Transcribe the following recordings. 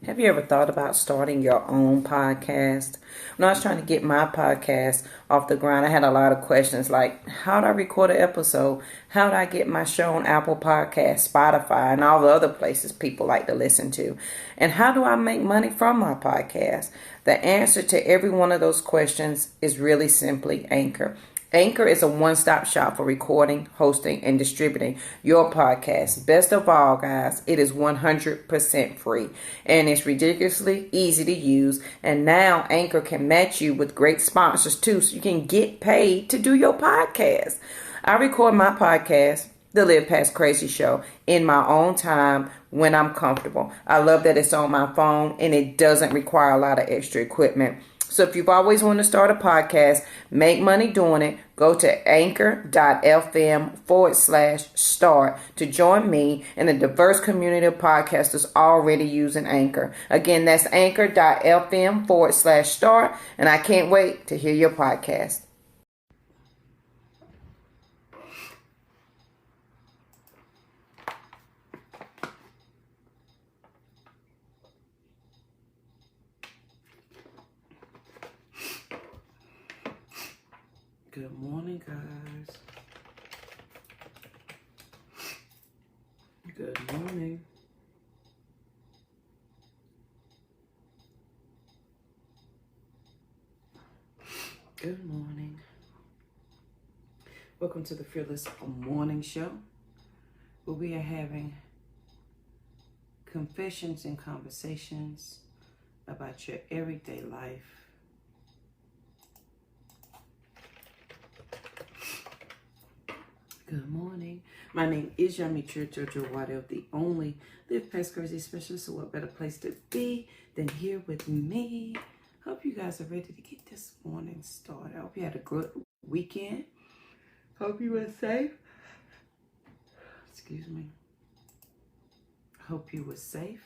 Have you ever thought about starting your own podcast? When I was trying to get my podcast off the ground, I had a lot of questions like, how do I record an episode? How do I get my show on Apple Podcasts, Spotify, and all the other places people like to listen to? And how do I make money from my podcast? The answer to every one of those questions is really simply Anchor. Anchor is a one-stop shop for recording, hosting, and distributing your podcast. Best of all, guys, it is 100% free and it's ridiculously easy to use. And now Anchor can match you with great sponsors too, so you can get paid to do your podcast. I record my podcast, The Live Past Crazy Show, in my own time when I'm comfortable. I love that it's on my phone and it doesn't require a lot of extra equipment. So if you've always wanted to start a podcast, make money doing it, go to anchor.fm/start to join me and a diverse community of podcasters already using Anchor. Again, that's anchor.fm/start, and I can't wait to hear your podcast. Good morning, guys. Good morning. Good morning. Welcome to the Fearless Morning Show, where we are having confessions and conversations about your everyday life. Good morning. My name is Yamitra Jojo Waddell, the only Live Past Crazy specialist. So what better place to be than here with me? Hope you guys are ready to get this morning started. I hope you had a good weekend. Hope you were safe. Excuse me. Hope you were safe.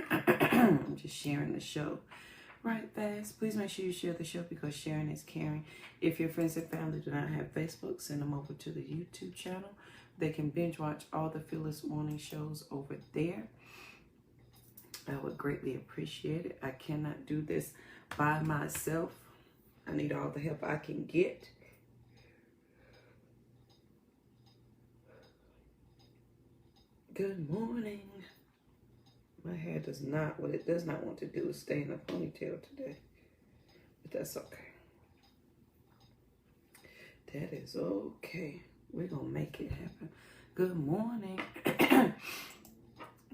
I'm just sharing the show right fast. Please make sure you share the show because sharing is caring. If your friends and family do not have Facebook, send them over to the YouTube channel. They can binge watch all the Fearless Morning shows over there. I would greatly appreciate it. I cannot do this by myself. I need all the help I can get. Good morning. My hair does not, what it does not want to do is stay in a ponytail today. But that's okay. That is okay. We're going to make it happen. Good morning.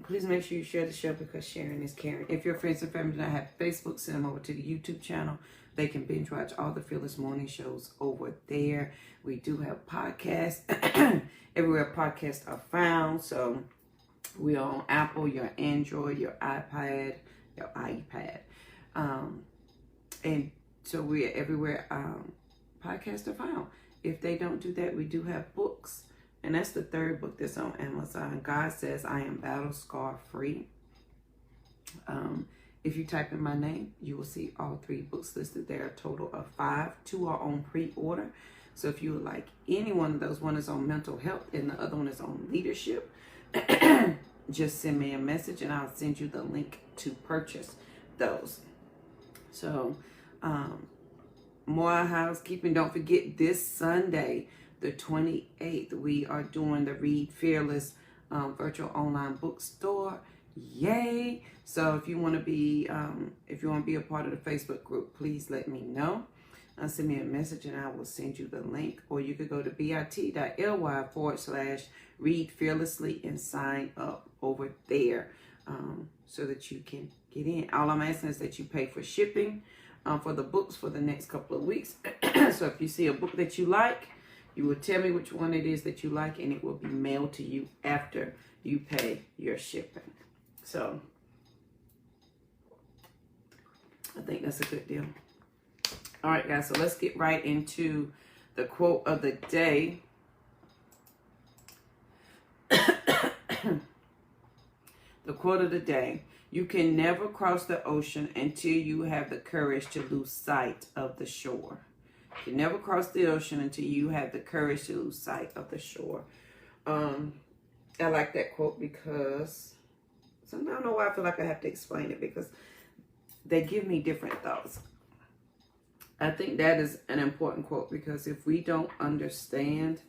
Please make sure you share the show because sharing is caring. If your friends and family do not have Facebook, send them over to the YouTube channel. They can binge watch all the Fearless Morning shows over there. We do have podcasts. Everywhere podcasts are found. So we're on Apple, your Android, your iPad. And so we're everywhere podcasts are found. If they don't do that, we do have books. And that's the third book that's on Amazon. God Says I Am Battle Scar Free. If you type in my name, you will see all three books listed there, a total of 5. 2 are on pre-order. So if you would like any one of those, one is on mental health and the other one is on leadership, just send me a message and I'll send you the link to purchase those. So, more housekeeping. Don't forget this Sunday, the 28th, we are doing the Read Fearless virtual online bookstore. Yay! So if you want to be a part of the Facebook group, please let me know. Send me a message and I will send you the link. Or you could go to bit.ly/read fearlessly and sign up over there so that you can get in. All I'm asking is that you pay for shipping for the books for the next couple of weeks. So if you see a book that you like, you will tell me which one it is that you like and it will be mailed to you after you pay your shipping. So I think that's a good deal. All right, guys, so let's get right into the quote of the day. The quote of the day: you can never cross the ocean until you have the courage to lose sight of the shore. You can never cross the ocean until you have the courage to lose sight of the shore. I like that quote because sometimes I don't know why I feel like I have to explain it, because they give me different thoughts. I think that is an important quote, because if we don't understand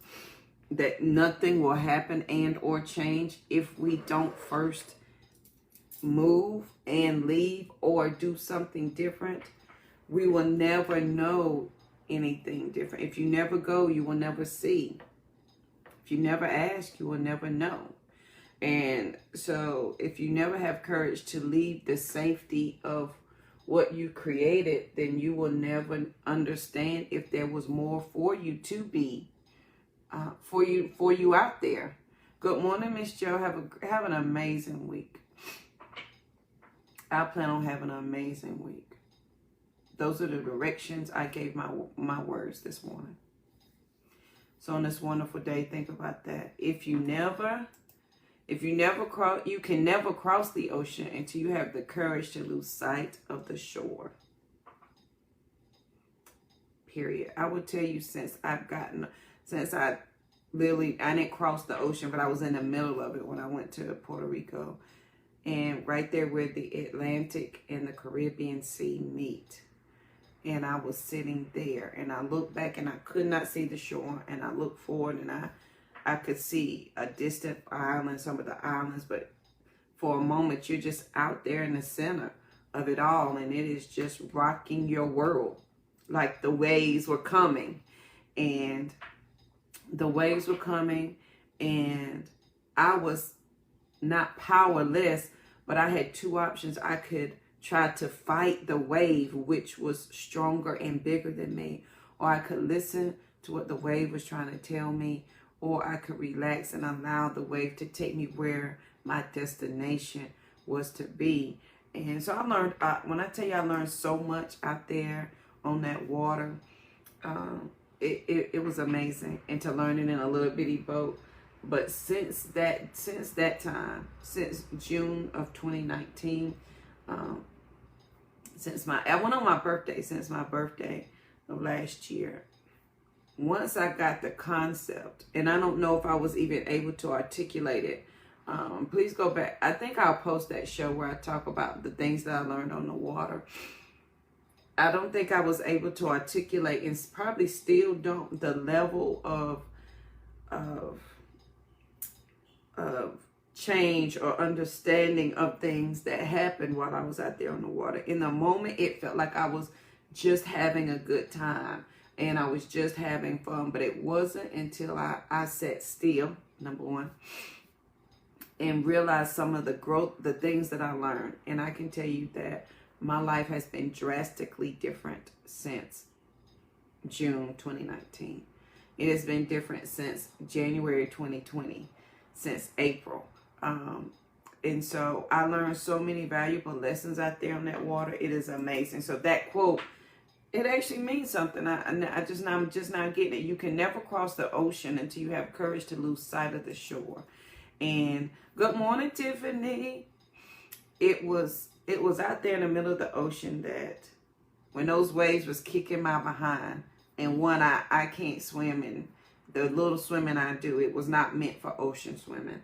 that nothing will happen and or change if we don't first move and leave or do something different, we will never know anything different. If you never go, you will never see. If you never ask, you will never know. And so if you never have courage to leave the safety of what you created, then you will never understand if there was more for you to be, for you out there. Good morning, Miss Joe. Have an amazing week. I plan on having an amazing week. Those are the directions I gave my words this morning. So on this wonderful day, think about that. If you can never cross the ocean until you have the courage to lose sight of the shore. Period. I will tell you, I didn't cross the ocean, but I was in the middle of it when I went to Puerto Rico. And right there where the Atlantic and the Caribbean Sea meet. And I was sitting there, and I looked back, and I could not see the shore. And I looked forward, and I could see a distant island, some of the islands. But for a moment, you're just out there in the center of it all, and it is just rocking your world. Like the waves were coming, and I was not powerless, but I had two options. I could try to fight the wave, which was stronger and bigger than me, or I could listen to what the wave was trying to tell me, or I could relax and allow the wave to take me where my destination was to be. And so I learned, when I tell you I learned so much out there on that water, it was amazing. And to learn it in a little bitty boat. But since that time, since June of 2019, I went on my birthday, since my birthday of last year. Once I got the concept, and I don't know if I was even able to articulate it. Please go back. I think I'll post that show where I talk about the things that I learned on the water. I don't think I was able to articulate, and probably still don't, the level of change or understanding of things that happened while I was out there on the water. In the moment, it felt like I was just having a good time and I was just having fun, but it wasn't until I sat still, number one, and realized some of the growth, the things that I learned. And I can tell you that my life has been drastically different since June 2019. It has been different since January 2020, since April. And so I learned so many valuable lessons out there on that water. It is amazing. So that quote, it actually means something. I'm just not getting it. You can never cross the ocean until you have courage to lose sight of the shore. And good morning, Tiffany. It was out there in the middle of the ocean that when those waves was kicking my behind, and one, I can't swim, and the little swimming I do, it was not meant for ocean swimming.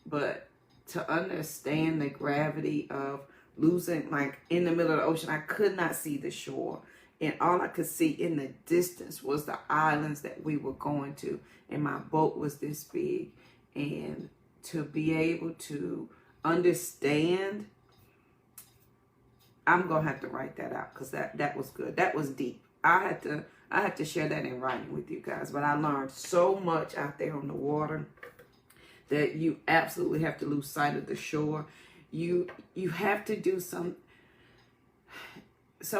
But to understand the gravity of losing, like in the middle of the ocean, I could not see the shore. And all I could see in the distance was the islands that we were going to. And my boat was this big. And to be able to understand, I'm going to have to write that out, because that was good. That was deep. I had to share that in writing with you guys. But I learned so much out there on the water that you absolutely have to lose sight of the shore. You have to do some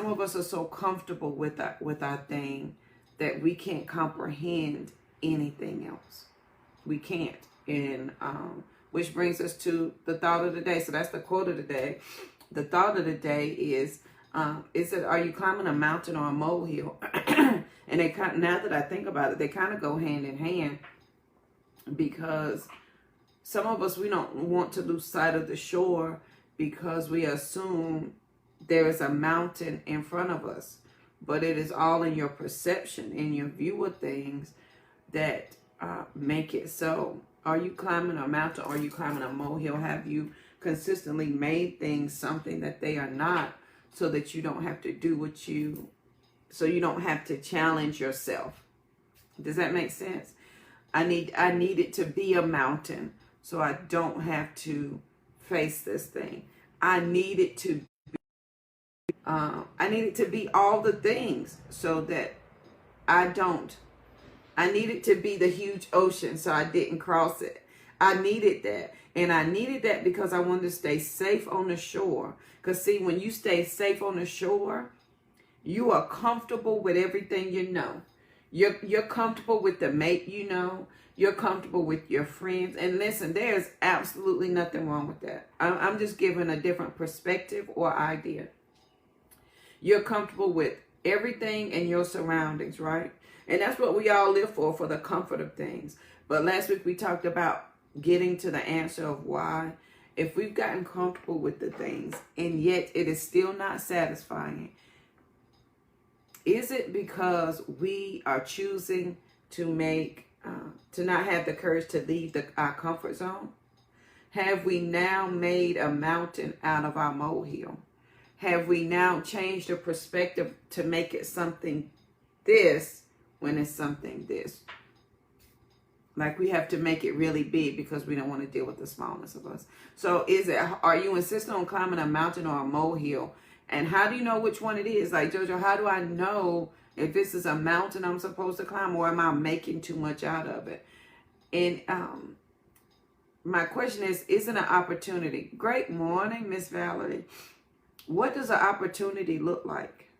of us are so comfortable with our thing that we can't comprehend anything else. We can't. And which brings us to the thought of the day. So that's the quote of the day. The thought of the day is it, are you climbing a mountain or a molehill? And they now that I think about it, they kind of go hand in hand, because some of us, we don't want to lose sight of the shore because we assume there is a mountain in front of us. but it is all in your perception, in your view of things that make it so. Are you climbing a mountain? Are you climbing a molehill? Have you consistently made things something that they are not, so that you don't have to do so you don't have to challenge yourself? Does that make sense? I need it to be a mountain so I don't have to face this thing. I need it to be all the things so that I needed to be the huge ocean so I didn't cross it. I needed that. And I needed that because I wanted to stay safe on the shore. Because see, when you stay safe on the shore, you are comfortable with everything you know. You're comfortable with the mate you know. You're comfortable with your friends. And listen, there's absolutely nothing wrong with that. I'm just giving a different perspective or idea. You're comfortable with everything and your surroundings, right? And that's what we all live for the comfort of things. But last week we talked about getting to the answer of why. If we've gotten comfortable with the things and yet it is still not satisfying, is it because we are choosing to not have the courage to leave our comfort zone? Have we now made a mountain out of our molehill? Have we now changed the perspective to make it something this when it's something this? Like we have to make it really big because we don't want to deal with the smallness of us. So are you insisting on climbing a mountain or a molehill? And how do you know which one it is? Like, Jojo, how do I know if this is a mountain I'm supposed to climb, or am I making too much out of it? And my question is it an opportunity? Great morning, Miss Valerie. What does an opportunity look like?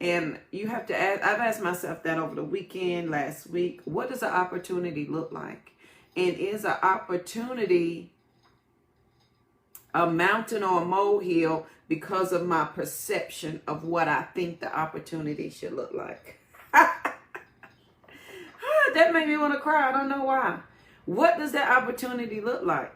And you have to ask, I've asked myself that over the weekend, last week. What does an opportunity look like? And is an opportunity a mountain or a molehill because of my perception of what I think the opportunity should look like? That made me want to cry. I don't know why. What does that opportunity look like?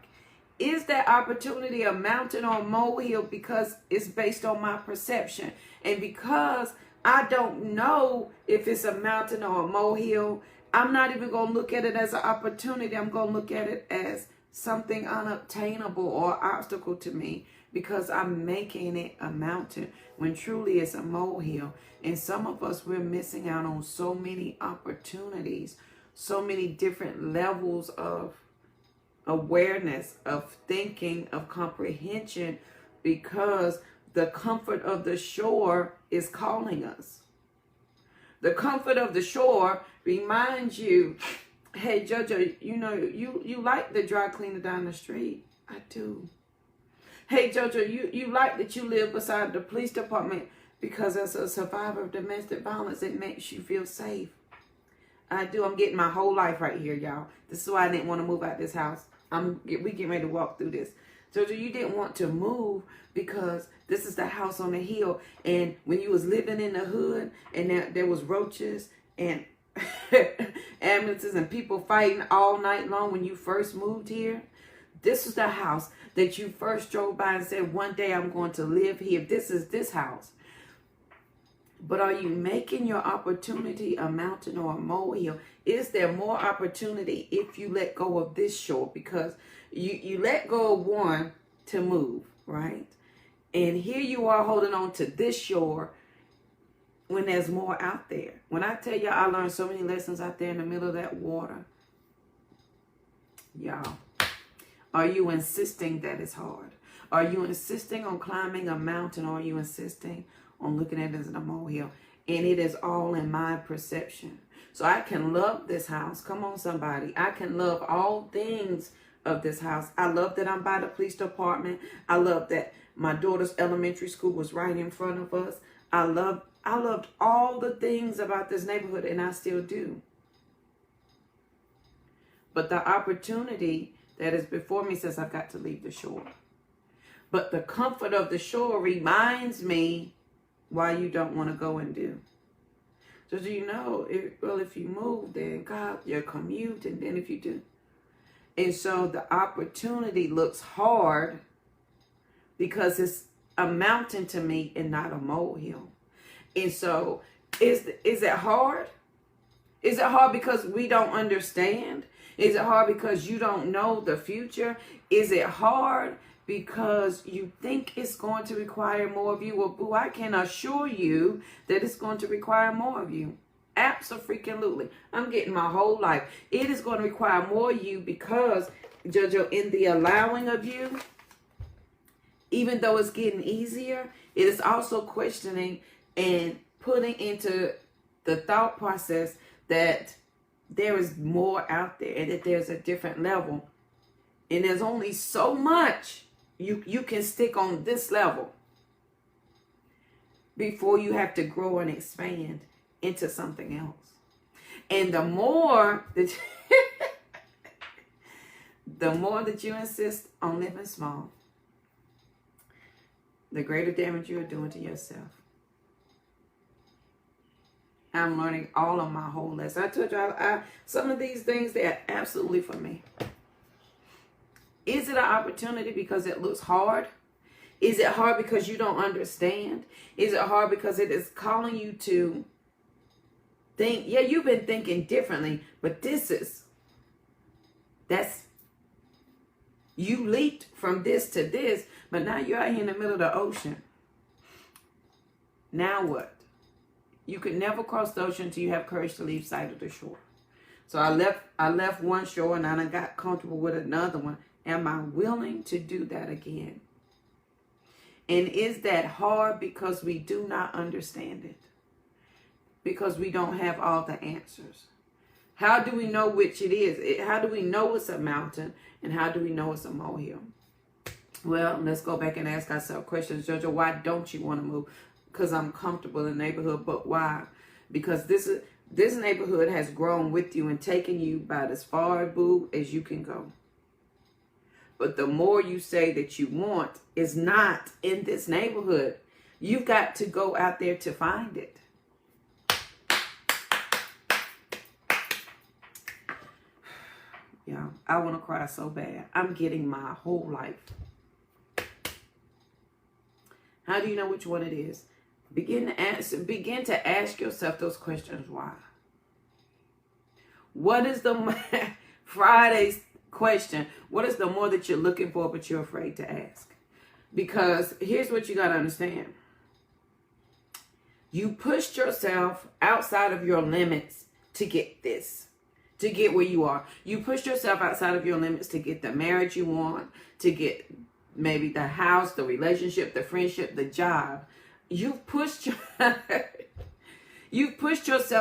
Is that opportunity a mountain or a molehill because it's based on my perception? And because I don't know if it's a mountain or a molehill, I'm not even going to look at it as an opportunity. I'm going to look at it as something unobtainable or obstacle to me because I'm making it a mountain when truly it's a molehill. And some of us, we're missing out on so many opportunities, so many different levels of awareness, of thinking, of comprehension, because the comfort of the shore is calling us. The comfort of the shore reminds you, hey, Jojo, you know, you like the dry cleaner down the street. I do. Hey, Jojo, you like that you live beside the police department because as a survivor of domestic violence, it makes you feel safe. I do. I'm getting my whole life right here, y'all. This is why I didn't want to move out this house. We getting ready to walk through this. Jojo, you didn't want to move because this is the house on the hill. And when you was living in the hood and there was roaches and ambulances and people fighting all night long when you first moved here, this is the house that you first drove by and said, one day I'm going to live here. This is this house. But are you making your opportunity a mountain or a molehill? Is there more opportunity if you let go of this shore? Because you let go of one to move, right? And here you are holding on to this shore when there's more out there. When I tell you I learned so many lessons out there in the middle of that water. Y'all, are you insisting that it's hard? Are you insisting on climbing a mountain, or are you insisting on looking at it as a molehill? And it is all in my perception. So I can love this house. Come on, somebody. I can love all things of this house. I love that I'm by the police department. I love that my daughter's elementary school was right in front of us. I loved all the things about this neighborhood, and I still do. But the opportunity that is before me says I've got to leave the shore. But the comfort of the shore reminds me why you don't want to go and do. So do you know, if you move, then God, your commute, and then if you do. And so the opportunity looks hard because it's a mountain to me and not a molehill. And so is it hard? Is it hard because we don't understand? Is it hard because you don't know the future? Is it hard because you think it's going to require more of you? Well, boo, I can assure you that it's going to require more of you. Absolutely. I'm getting my whole life. It is going to require more of you because, Jojo, in the allowing of you, even though it's getting easier, it is also questioning and putting into the thought process that there is more out there and that there's a different level. And there's only so much you can stick on this level before you have to grow and expand into something else. And the more that the more that you insist on living small, the greater damage you are doing to yourself. I'm learning all of my whole lesson. I told you, some of these things, they are absolutely for me. Is it an opportunity because it looks hard? Is it hard because you don't understand? Is it hard because it is calling you to think, yeah, you've been thinking differently, but you leaped from this to this, but now you're out here in the middle of the ocean. Now what? You could never cross the ocean until you have courage to leave sight of the shore. So I left one shore and I got comfortable with another one. Am I willing to do that again? And is that hard because we do not understand it? Because we don't have all the answers? How do we know which it is? How do we know it's a mountain? And how do we know it's a molehill? Well, let's go back and ask ourselves questions. Jojo, why don't you want to move? Because I'm comfortable in the neighborhood. But why? Because this neighborhood has grown with you and taken you about as far, boo, as you can go. But the more you say that you want is not in this neighborhood. You've got to go out there to find it. Yeah, I want to cry so bad. I'm getting my whole life. How do you know which one it is? Begin to ask yourself those questions. Why? What is the Friday's question? What is the more that you're looking for but you're afraid to ask? Because here's what you got to understand. You pushed yourself outside of your limits to get this, to get where you are. You pushed yourself outside of your limits to get the marriage you want, to get maybe the house, the relationship, the friendship, the job. You've pushed yourself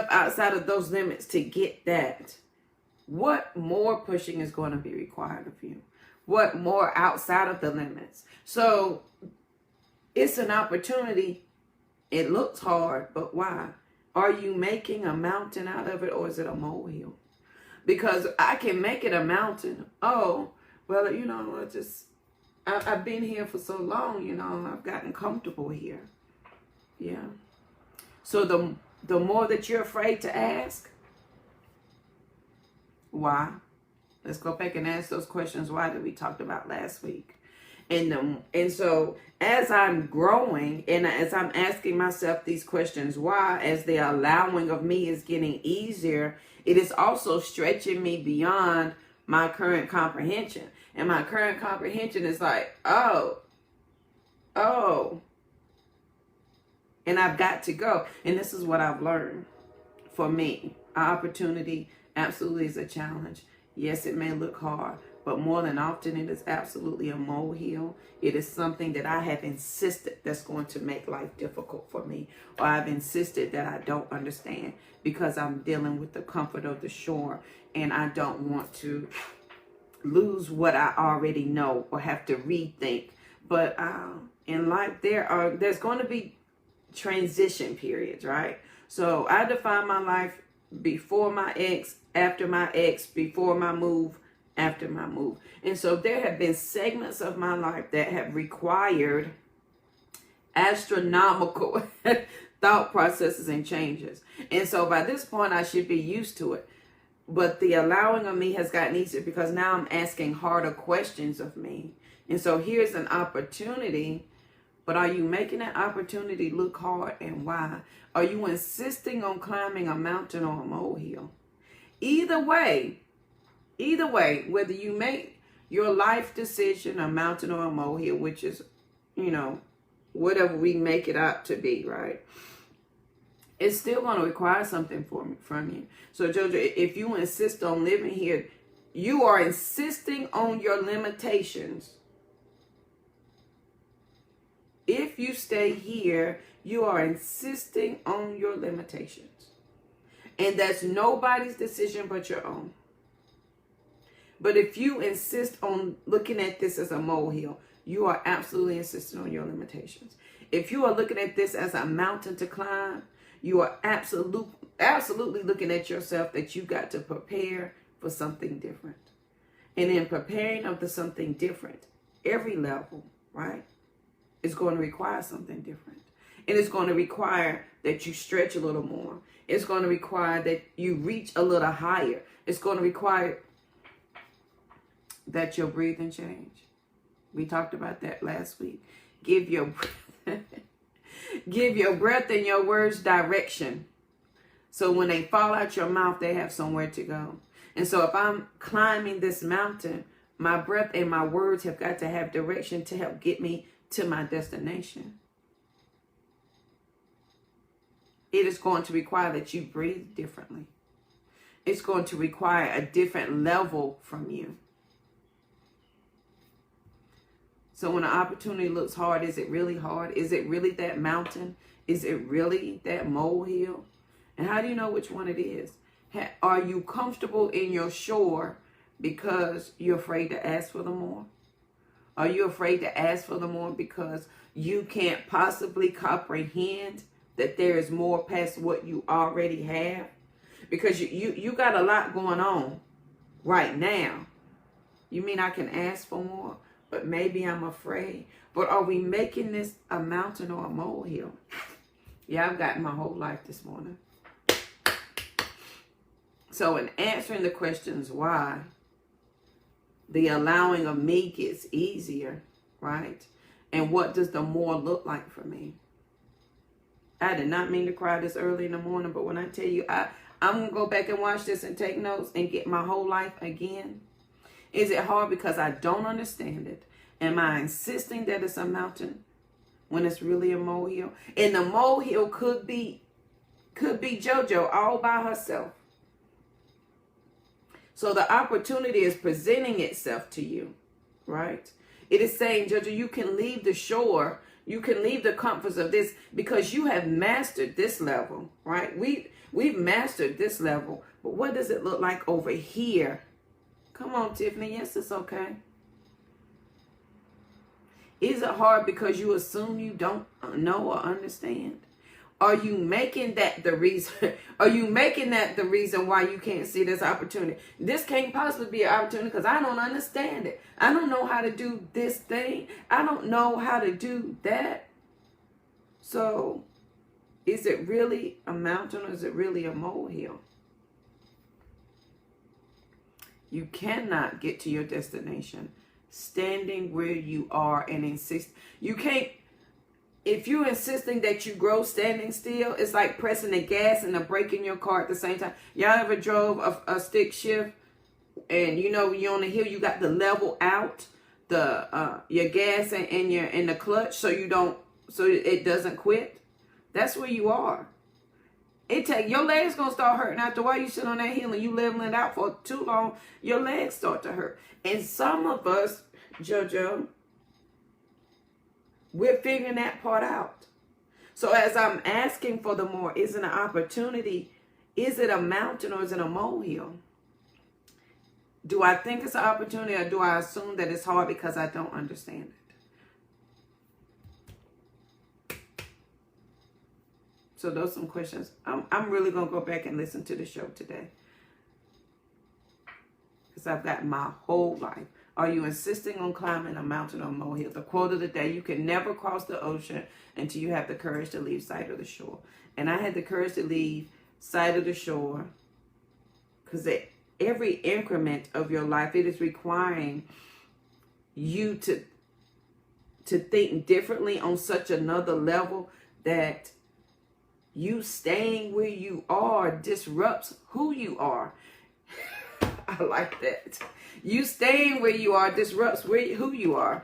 outside of those limits to get that. What more pushing is going to be required of you? What more outside of the limits? So it's an opportunity. It looks hard, but why? Are you making a mountain out of it, or is it a molehill? Because I can make it a mountain. Oh, well, you know, I've been here for so long, you know, I've gotten comfortable here. Yeah. So the more that you're afraid to ask, why? Let's go back and ask those questions. Why that we talked about last week. And so as I'm growing and as I'm asking myself these questions, why, as the allowing of me is getting easier, it is also stretching me beyond my current comprehension. And my current comprehension is like, oh. And I've got to go. And this is what I've learned. For me, opportunity absolutely is a challenge. Yes, it may look hard, but more than often it is absolutely a molehill. It is something that I have insisted that's going to make life difficult for me. Or I've insisted that I don't understand because I'm dealing with the comfort of the shore and I don't want to lose what I already know or have to rethink. But in life, there's going to be transition periods, right? So I define my life before my ex, after my ex, before my move, after my move. And so there have been segments of my life that have required astronomical thought processes and changes. And so by this point, I should be used to it. But the allowing of me has gotten easier because now I'm asking harder questions of me. And so here's an opportunity But are you making that opportunity look hard, and why? Are you insisting on climbing a mountain or a molehill? Either way, whether you make your life decision a mountain or a molehill, which is, whatever we make it out to be, right? It's still going to require something from you. So, Jojo, if you insist on living here, you are insisting on your limitations. If you stay here, you are insisting on your limitations. And that's nobody's decision but your own. But if you insist on looking at this as a molehill, you are absolutely insisting on your limitations. If you are looking at this as a mountain to climb, you are absolutely looking at yourself that you got to prepare for something different. And in preparing of the something different, every level, right, is going to require something different. And it's going to require that you stretch a little more. It's going to require that you reach a little higher. It's going to require that your breathing change. We talked about that last week. Give your breath and your words direction. So when they fall out your mouth, they have somewhere to go. And so if I'm climbing this mountain, my breath and my words have got to have direction to help get me to my destination. It is going to require that you breathe differently. It's going to require a different level from you. So when an opportunity looks hard, is it really hard? Is it really that mountain? Is it really that molehill? And how do you know which one it is? Are you comfortable in your shore because you're afraid to ask for the more? Are you afraid to ask for the more because you can't possibly comprehend that there is more past what you already have? Because you got a lot going on right now. You mean I can ask for more, but maybe I'm afraid? But are we making this a mountain or a molehill? Yeah, I've gotten my whole life this morning. So in answering the questions why, the allowing of me gets easier, right? And what does the more look like for me? I did not mean to cry this early in the morning, but when I tell you, I'm going to go back and watch this and take notes and get my whole life again. Is it hard because I don't understand it? Am I insisting that it's a mountain when it's really a molehill? And the molehill could be JoJo all by herself. So the opportunity is presenting itself to you, right? It is saying, JoJo, you can leave the shore. You can leave the comforts of this because you have mastered this level, right? We've mastered this level. But what does it look like over here? Come on, Tiffany. Yes, it's okay. Is it hard because you assume you don't know or understand? Are you making that the reason? Are you making that the reason why you can't see this opportunity? This can't possibly be an opportunity because I don't understand it. I don't know how to do this thing. I don't know how to do that. So, is it really a mountain or is it really a molehill? You cannot get to your destination standing where you are and insist. You can't. If you're insisting that you grow standing still, it's like pressing the gas and the brake in your car at the same time. Y'all ever drove a stick shift and you're on the hill, you got to level out your gas and the clutch so it doesn't quit? That's where you are. Your legs gonna start hurting after a while. You sit on that hill and you leveling it out for too long, your legs start to hurt. And some of us, JoJo, we're figuring that part out. So as I'm asking for the more, is it an opportunity? Is it a mountain or is it a molehill? Do I think it's an opportunity or do I assume that it's hard because I don't understand it? So those are some questions. I'm really going to go back and listen to the show today. Because I've got my whole life. Are you insisting on climbing a mountain or a molehill? The quote of the day, you can never cross the ocean until you have the courage to leave sight of the shore. And I had the courage to leave sight of the shore because at every increment of your life, it is requiring you to to think differently on such another level that you staying where you are disrupts who you are. I like that. You staying where you are disrupts who you are.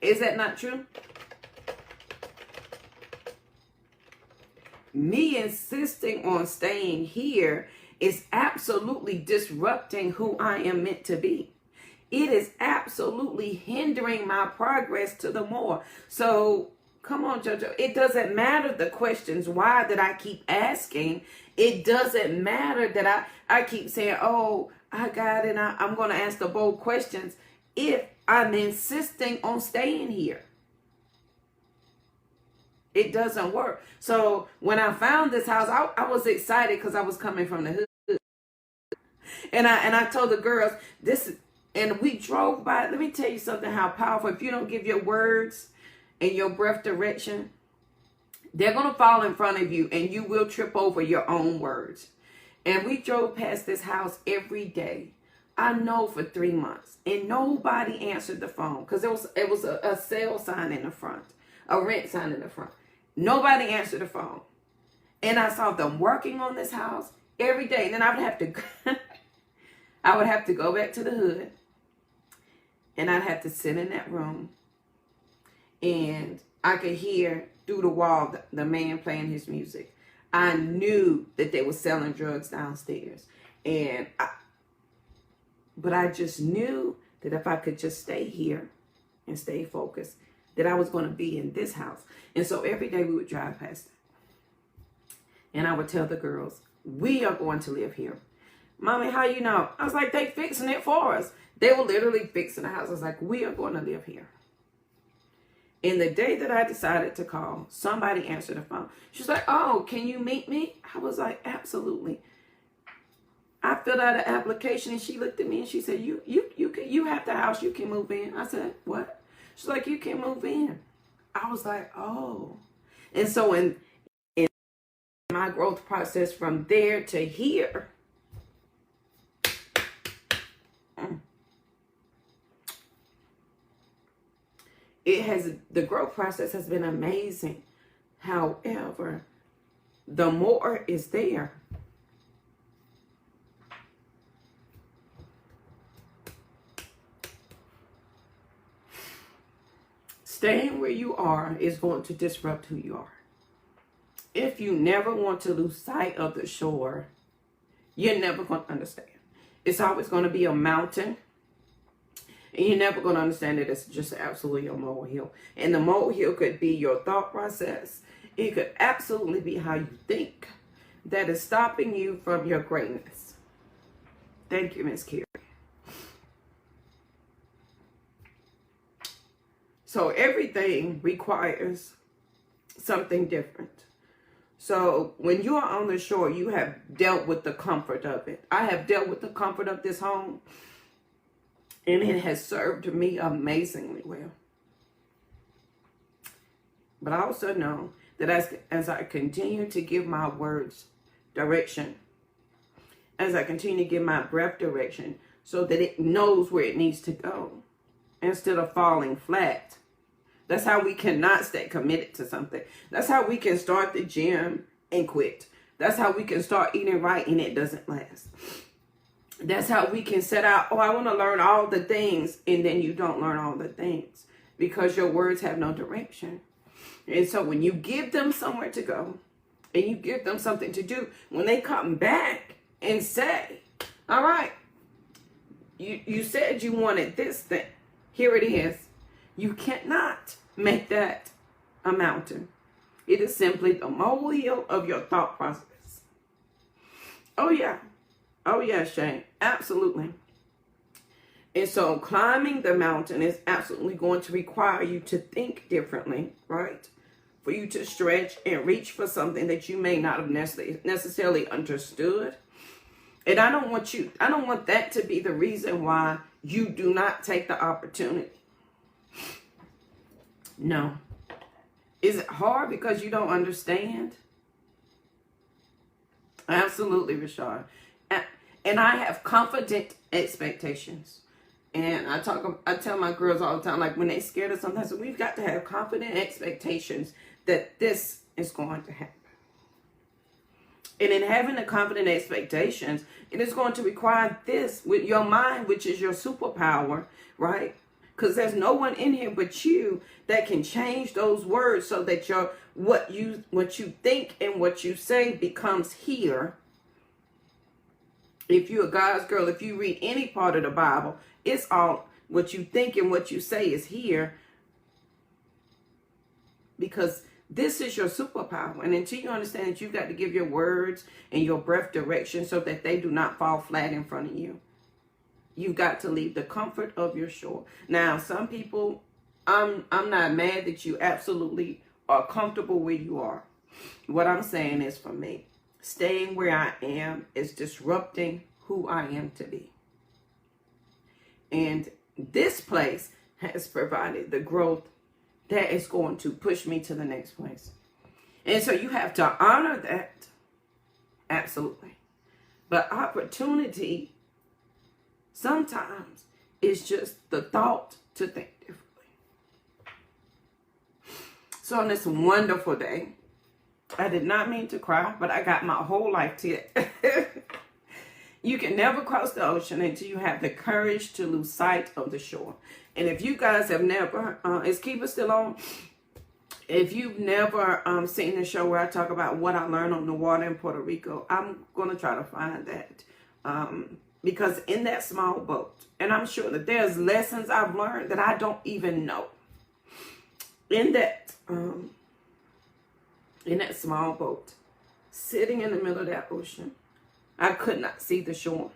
Is that not true? Me insisting on staying here is absolutely disrupting who I am meant to be. It is absolutely hindering my progress to the more. So, come on, JoJo. It doesn't matter the questions why that I keep asking. It doesn't matter that I keep saying, oh, I got it. I'm going to ask the bold questions if I'm insisting on staying here. It doesn't work. So when I found this house, I was excited because I was coming from the hood. And I told the girls, and we drove by. Let me tell you something, how powerful. If you don't give your words and your breath direction, they're going to fall in front of you and you will trip over your own words. And we drove past this house every day. I know for 3 months. And nobody answered the phone because it was a sale sign in the front, a rent sign in the front. Nobody answered the phone. And I saw them working on this house every day. And then I would have to go back to the hood. And I'd have to sit in that room. And I could hear through the wall the man playing his music. I knew that they were selling drugs downstairs. But I just knew that if I could just stay here and stay focused, that I was going to be in this house. And so every day we would drive past it. And I would tell the girls, we are going to live here. Mommy, how you know? I was like, they fixing it for us. They were literally fixing the house. I was like, we are going to live here. And the day that I decided to call, somebody answered the phone. She's like, oh, can you meet me? I was like, absolutely. I filled out an application and she looked at me and she said, you have the house, you can move in. I said, what? She's like, you can move in. I was like, oh. And so in my growth process from there to here, the growth process has been amazing. However, the more is there. Staying where you are is going to disrupt who you are. If you never want to lose sight of the shore, you're never going to understand. It's always going to be a mountain. And you're never going to understand that it's just absolutely a molehill. And the molehill could be your thought process. It could absolutely be how you think that is stopping you from your greatness. Thank you, Miss Carrie. So everything requires something different. So when you are on the shore, you have dealt with the comfort of it. I have dealt with the comfort of this home. And it has served me amazingly well. But I also know that as I continue to give my words direction, as I continue to give my breath direction, so that it knows where it needs to go, instead of falling flat. That's how we cannot stay committed to something. That's how we can start the gym and quit. That's how we can start eating right and it doesn't last. That's how we can set out, oh, I want to learn all the things, and then you don't learn all the things because your words have no direction. And so when you give them somewhere to go and you give them something to do, when they come back and say, all right, you said you wanted this thing. Here it is. You cannot make that a mountain. It is simply the molehill of your thought process. Oh, yeah. Oh, yeah, Shane. Absolutely. And so climbing the mountain is absolutely going to require you to think differently, right? For you to stretch and reach for something that you may not have necessarily understood. And I don't want that to be the reason why you do not take the opportunity. No. Is it hard because you don't understand? Absolutely, Rashard. And I have confident expectations. And I tell my girls all the time, like when they scared of something, I said, we've got to have confident expectations that this is going to happen. And in having the confident expectations, it is going to require this with your mind, which is your superpower, right? Because there's no one in here but you that can change those words so that what you think and what you say becomes here. If you're a God's girl, if you read any part of the Bible, it's all what you think and what you say is here. Because this is your superpower. And until you understand that you've got to give your words and your breath direction so that they do not fall flat in front of you, you've got to leave the comfort of your shore. Now, some people, I'm not mad that you absolutely are comfortable where you are. What I'm saying is, for me, staying where I am is disrupting who I am to be. And this place has provided the growth that is going to push me to the next place. And so you have to honor that. Absolutely. But opportunity sometimes is just the thought to think differently. So on this wonderful day, I did not mean to cry, but I got my whole life together. You can never cross the ocean until you have the courage to lose sight of the shore. And if you guys have never, is Kiva still on? If you've never seen the show where I talk about what I learned on the water in Puerto Rico, I'm going to try to find that. Because in that small boat, and I'm sure that there's lessons I've learned that I don't even know. In that small boat, sitting in the middle of that ocean, I could not see the shore.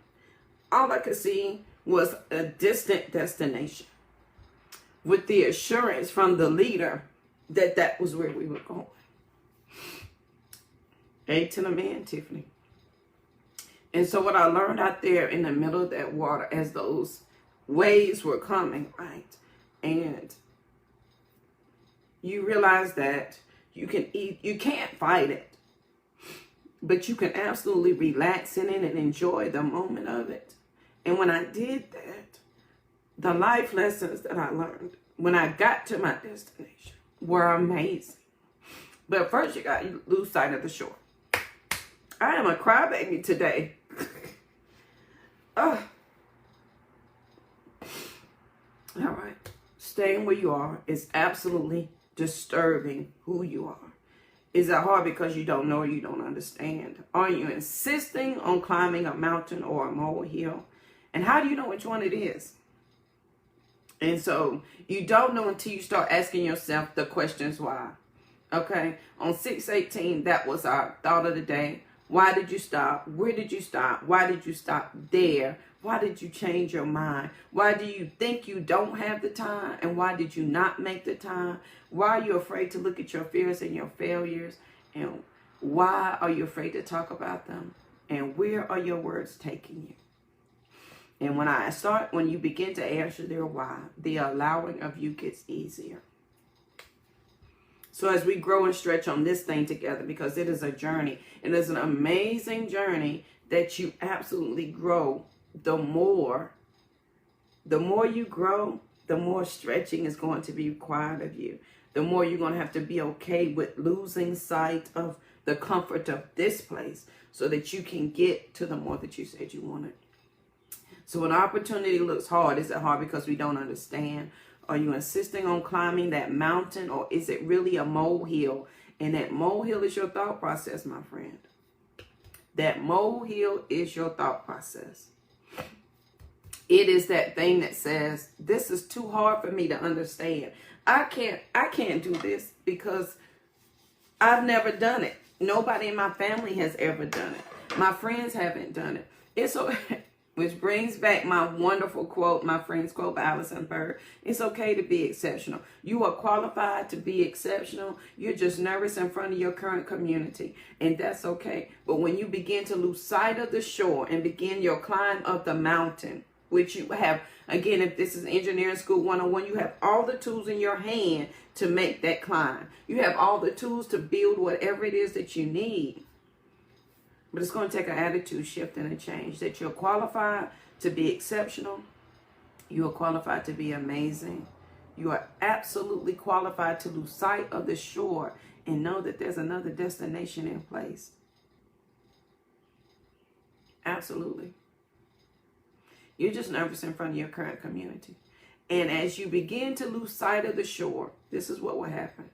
All I could see was a distant destination, with the assurance from the leader that that was where we were going. A to the man, Tiffany. And so what I learned out there in the middle of that water as those waves were coming, right? And you realize that you can't fight it, but you can absolutely relax in it and enjoy the moment of it. And when I did that, the life lessons that I learned when I got to my destination were amazing. But first, you got to lose sight of the shore. I am a crybaby today. All right. Staying where you are is absolutely disturbing who you are. Is it hard because you don't know or you don't understand? Are you insisting on climbing a mountain or a molehill? And how do you know which one it is? And so you don't know until you start asking yourself the questions why. Okay? On 6/18, that was our thought of the day. Why did you stop? Where did you stop? Why did you stop there? Why did you change your mind? Why do you think you don't have the time? And why did you not make the time? Why are you afraid to look at your fears and your failures? And why are you afraid to talk about them? And where are your words taking you? And when you begin to answer their why, the allowing of you gets easier. So as we grow and stretch on this thing together, because it is a journey, it is an amazing journey that you absolutely grow. The more you grow, the more stretching is going to be required of you. The more you're going to have to be okay with losing sight of the comfort of this place so that you can get to the more that you said you wanted. So when opportunity looks hard, is it hard because we don't understand? Are you insisting on climbing that mountain, or is it really a molehill? And that molehill is your thought process, my friend. That molehill is your thought process. It is that thing that says, this is too hard for me to understand. I can't do this because I've never done it. Nobody in my family has ever done it. My friends haven't done it. It's okay. Which brings back my wonderful quote, my friend's quote by Allison Bird. It's okay to be exceptional. You are qualified to be exceptional. You're just nervous in front of your current community, and that's okay. But when you begin to lose sight of the shore and begin your climb of the mountain, which you have, again, if this is engineering school 101, you have all the tools in your hand to make that climb. You have all the tools to build whatever it is that you need. But it's going to take an attitude shift and a change, that you're qualified to be exceptional. You are qualified to be amazing. You are absolutely qualified to lose sight of the shore and know that there's another destination in place. Absolutely. You're just nervous in front of your current community. And as you begin to lose sight of the shore, this is what will happen.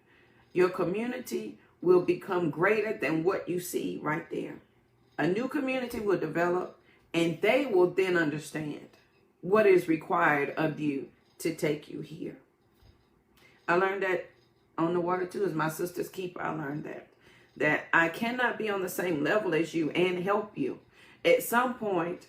Your community will become greater than what you see right there. A new community will develop, and they will then understand what is required of you to take you here. I learned that on the water too, as my sister's keeper. I learned that I cannot be on the same level as you and help you. At some point,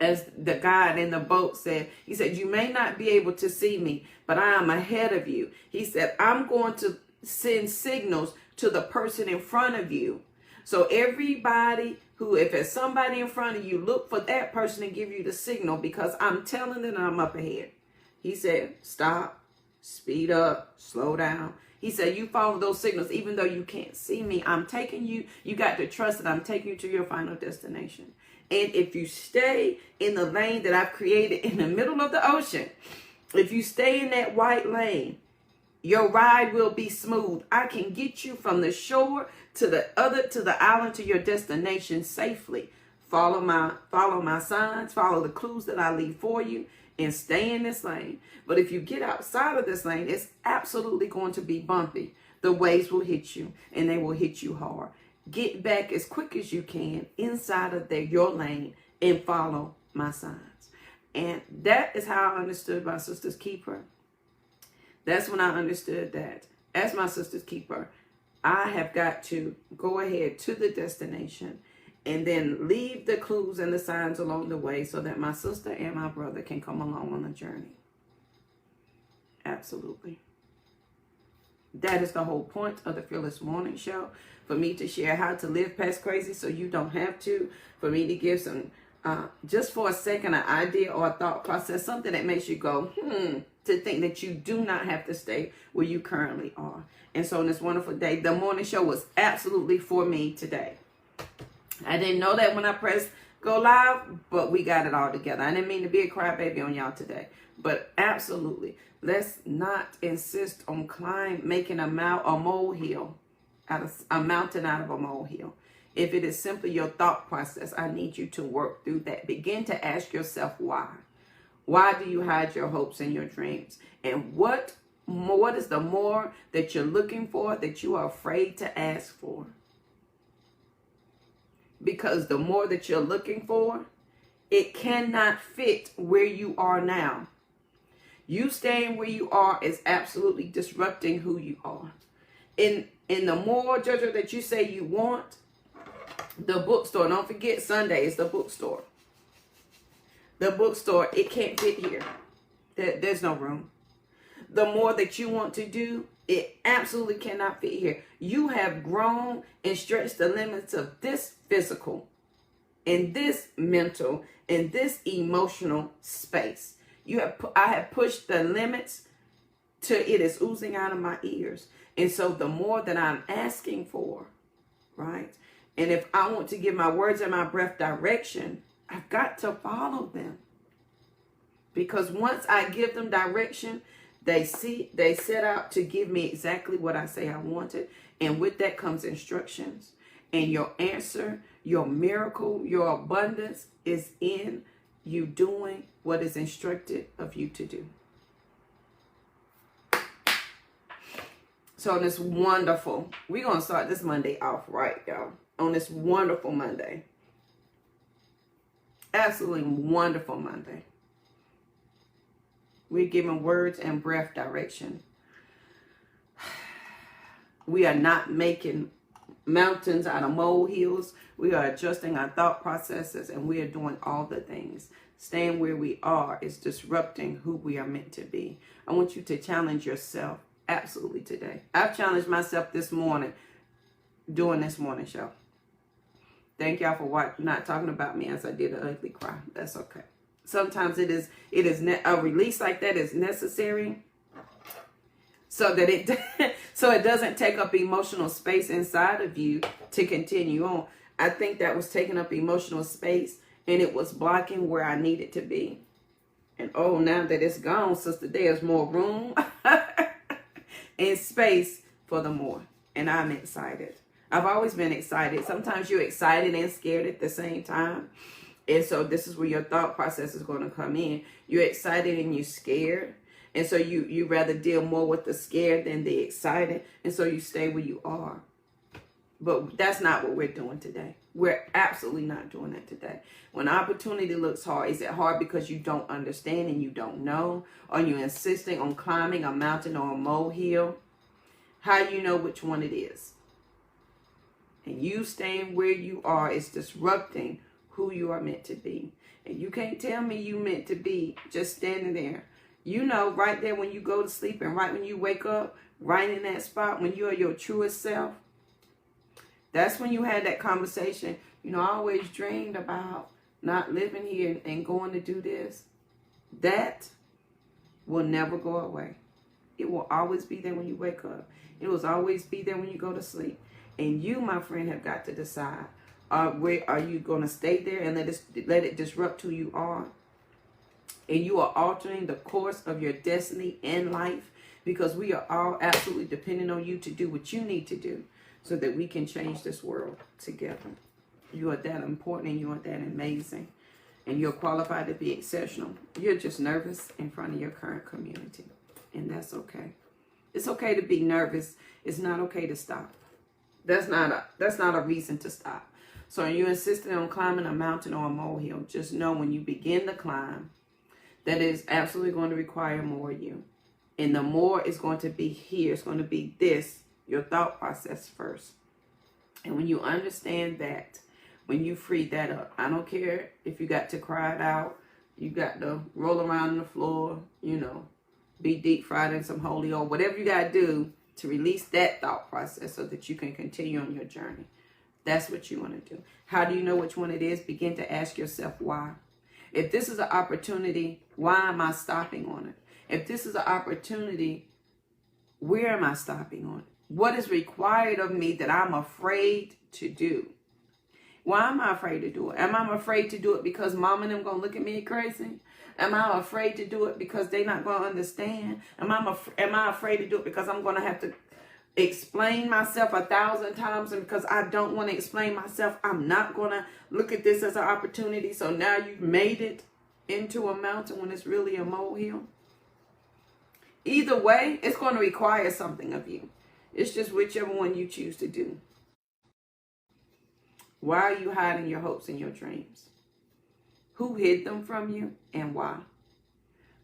as the guide in the boat said, he said, you may not be able to see me, but I am ahead of you. He said, I'm going to send signals to the person in front of you. So everybody who, if there's somebody in front of you, look for that person to give you the signal, because I'm telling them I'm up ahead. He said, stop, speed up, slow down. He said, you follow those signals, even though you can't see me. I'm taking you. You got to trust that I'm taking you to your final destination. And if you stay in the lane that I've created in the middle of the ocean, if you stay in that white lane, your ride will be smooth. I can get you from the shore to the island, to your destination safely. Follow my signs, follow the clues that I leave for you, and stay in this lane. But if you get outside of this lane, it's absolutely going to be bumpy. The waves will hit you, and they will hit you hard. Get back as quick as you can inside of your lane and follow my signs. And that is how I understood my sister's keeper. That's when I understood that as my sister's keeper, I have got to go ahead to the destination and then leave the clues and the signs along the way so that my sister and my brother can come along on the journey. Absolutely. That is the whole point of the Fearless Morning Show, for me to share how to live past crazy so you don't have to, for me to give some, just for a second, an idea or a thought process, something that makes you go, to think that you do not have to stay where you currently are. And so on this wonderful day, the morning show was absolutely for me today. I didn't know that when I pressed go live, but we got it all together. I didn't mean to be a crybaby on y'all today, but absolutely. Let's not insist on making a molehill out of a mountain out of a molehill. If it is simply your thought process, I need you to work through that. Begin to ask yourself why. Why do you hide your hopes and your dreams? And what is the more that you're looking for that you are afraid to ask for? Because the more that you're looking for, it cannot fit where you are now. You staying where you are is absolutely disrupting who you are. In the more, Jojo, that you say you want, the bookstore, don't forget Sunday is the bookstore. The bookstore, it can't fit here. There's no room. The more that you want to do, it absolutely cannot fit here. You have grown and stretched the limits of this physical and this mental and this emotional space. I have pushed the limits till it is oozing out of my ears. And so the more that I'm asking for, right? And if I want to give my words and my breath direction, I've got to follow them. Because once I give them direction, they set out to give me exactly what I say I wanted. And with that comes instructions. And your answer, your miracle, your abundance is in you doing what is instructed of you to do. So on this wonderful, we're going to start this Monday off right, y'all. On this wonderful Monday. Absolutely wonderful Monday. We're giving words and breath direction. We are not making mountains out of molehills. We are adjusting our thought processes, and we are doing all the things. Staying where we are is disrupting who we are meant to be. I want you to challenge yourself absolutely today. I've challenged myself this morning doing this morning show. Thank y'all for not talking about me as I did an ugly cry. That's okay. Sometimes it is a release like that is necessary so that it doesn't take up emotional space inside of you to continue on. I think that was taking up emotional space, and it was blocking where I needed to be. And oh, now that it's gone, sister, there's more room and space for the more. And I'm excited. I've always been excited. Sometimes you're excited and scared at the same time. And so this is where your thought process is going to come in. You're excited and you're scared. And so you rather deal more with the scared than the excited. And so you stay where you are. But that's not what we're doing today. We're absolutely not doing that today. When opportunity looks hard, is it hard because you don't understand and you don't know? Are you insisting on climbing a mountain or a molehill? How do you know which one it is? And you staying where you are is disrupting who you are meant to be. And you can't tell me you meant to be just standing there. You know, right there when you go to sleep and right when you wake up, right in that spot when you are your truest self. That's when you had that conversation. You know, I always dreamed about not living here and going to do this. That will never go away. It will always be there when you wake up. It will always be there when you go to sleep. And you, my friend, have got to decide. Where are you going to stay there and let it disrupt who you are? And you are altering the course of your destiny in life, because we are all absolutely dependent on you to do what you need to do so that we can change this world together. You are that important and you are that amazing. And you're qualified to be exceptional. You're just nervous in front of your current community. And that's okay. It's okay to be nervous. It's not okay to stop. That's not a reason to stop. So are you insisting on climbing a mountain or a molehill? Just know when you begin to climb, that is absolutely going to require more of you. And the more is going to be here. It's going to be this, your thought process first. And when you understand that, when you free that up, I don't care if you got to cry it out, you got to roll around on the floor, you know, be deep fried in some holy oil, whatever you got to do to release that thought process so that you can continue on your journey. That's what you want to do. How do you know which one it is? Begin to ask yourself why. If this is an opportunity, why am I stopping on it? If this is an opportunity, where am I stopping on it? What is required of me that I'm afraid to do? Why am I afraid to do it? Am I afraid to do it because mom and them going to look at me crazy? Am I afraid to do it because they're not going to understand? Am I afraid to do it because I'm going to have to explain myself 1,000 times, and because I don't want to explain myself, I'm not going to look at this as an opportunity? So now you've made it into a mountain when it's really a molehill. Either way, it's going to require something of you. It's just whichever one you choose to do. Why are you hiding your hopes and your dreams? Who hid them from you and why?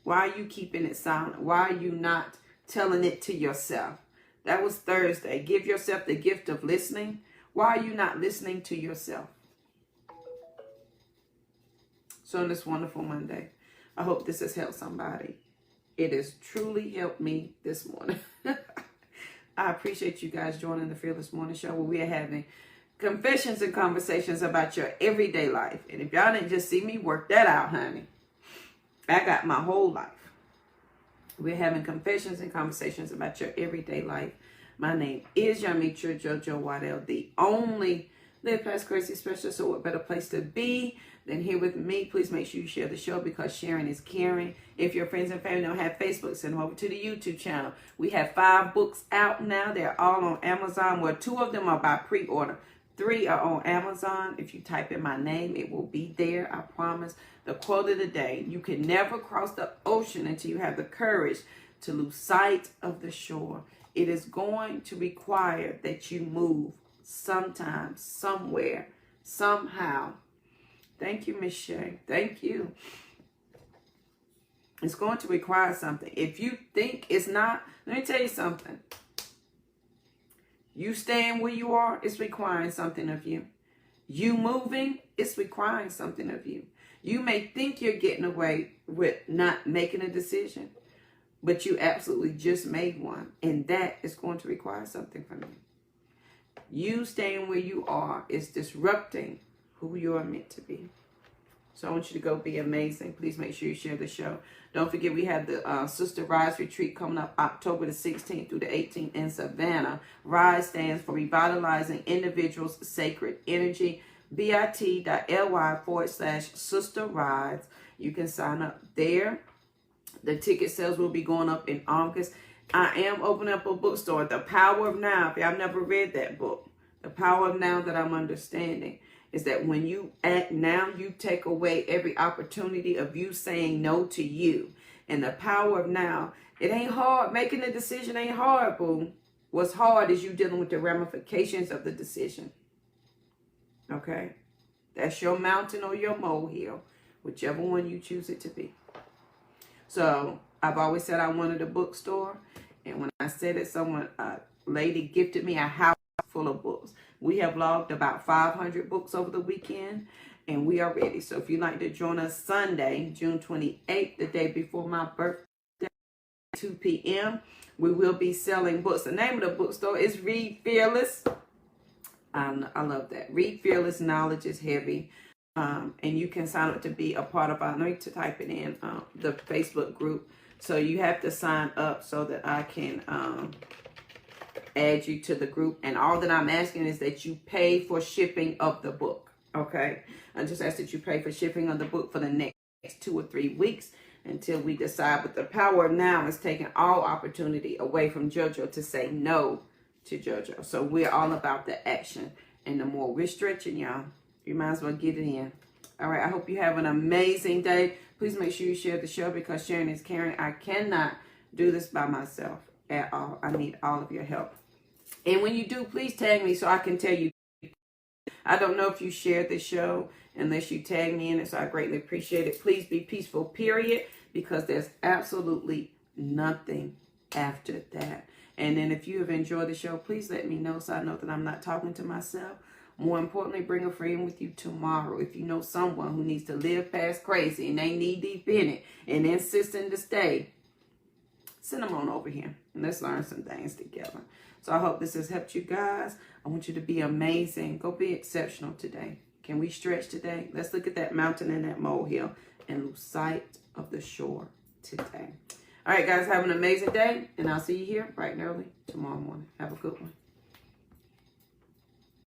Why are you keeping it silent? Why are you not telling it to yourself? That was Thursday. Give yourself the gift of listening. Why are you not listening to yourself? So on this wonderful Monday, I hope this has helped somebody. It has truly helped me this morning. I appreciate you guys joining the Fearless Morning Show, where we are having confessions and conversations about your everyday life. And if y'all didn't just see me work that out, honey, I got my whole life. We're having confessions and conversations about your everyday life. My name is Yamitra JoJo Waddell, the only Live Past Crazy specialist. So what better place to be than here with me? Please make sure you share the show, because sharing is caring. If your friends and family don't have Facebook, send them over to the YouTube channel. We have 5 books out now. They're all on Amazon. Well, 2 of them are by pre-order. 3 are on Amazon. If you type in my name, it will be there. I promise. The quote of the day: you can never cross the ocean until you have the courage to lose sight of the shore. It is going to require that you move sometime, somewhere, somehow. Thank you, Miss Shay. Thank you. It's going to require something. If you think it's not, let me tell you something. You staying where you are, it's requiring something of you. You moving, it's requiring something of you. You may think you're getting away with not making a decision, but you absolutely just made one. And that is going to require something from you. You staying where you are is disrupting who you are meant to be. So I want you to go be amazing. Please make sure you share the show. Don't forget, we have the Sister Rise Retreat coming up October the 16th through the 18th in Savannah. Rise stands for Revitalizing Individuals' Sacred Energy. bit.ly/Sister Rise. You can sign up there. The ticket sales will be going up in August. I am opening up a bookstore, The Power of Now. If y'all never read that book, The Power of Now, that I'm understanding is that when you act now, you take away every opportunity of you saying no to you. And the power of now, it ain't hard. Making a decision ain't hard, boo. What's hard is you dealing with the ramifications of the decision. Okay? That's your mountain or your molehill, whichever one you choose it to be. So I've always said I wanted a bookstore. And when I said it, a lady gifted me a house full of books. We have logged about 500 books over the weekend, and we are ready. So if you'd like to join us Sunday, June 28th, the day before my birthday, 2 p.m., we will be selling books. The name of the bookstore is Read Fearless. I love that. Read Fearless. Knowledge is heavy. And you can sign up to be a part of our, let me type it in, the Facebook group. So you have to sign up so that I can add you to the group. And all that I'm asking is that you pay for shipping of the book. Okay? I just ask that you pay for shipping of the book for the next 2 or 3 weeks until we decide. But the power of now is taking all opportunity away from JoJo to say no to JoJo. So we're all about the action. And the more we're stretching, y'all, you might as well get it in. All right, I hope you have an amazing day. Please make sure you share the show because sharing is caring. I cannot do this by myself at all. I need all of your help. And when you do, please tag me so I can tell you. I don't know if you shared the show unless you tag me in it, so I greatly appreciate it. Please be peaceful, period, because there's absolutely nothing after that. And then if you have enjoyed the show, please let me know so I know that I'm not talking to myself. More importantly, bring a friend with you tomorrow. If you know someone who needs to live past crazy and they knee deep in it and insisting to stay, send them on over here and let's learn some things together. So I hope this has helped you guys. I want you to be amazing. Go be exceptional today. Can we stretch today? Let's look at that mountain and that molehill and lose sight of the shore today. All right, guys, have an amazing day, and I'll see you here bright and early tomorrow morning. Have a good one.